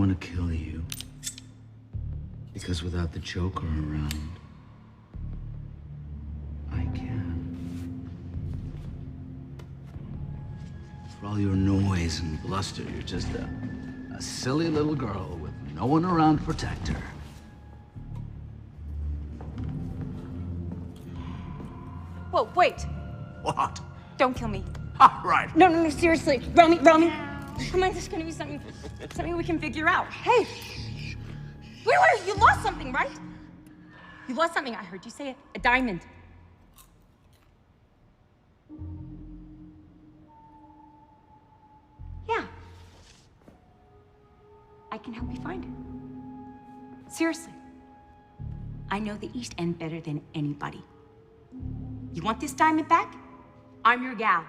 want to kill you. Because without the Joker around, I can. For all your noise and bluster, you're just a silly little girl with no one around to protect her. Whoa, wait. What? Don't kill me. All right. No, seriously. Romy. Come on, there's gonna be something we can figure out. Hey. Wait, you lost something, right? You lost something, I heard you say it. A diamond. Yeah. I can help you find it. Seriously. I know the East End better than anybody. You want this diamond back? I'm your gal.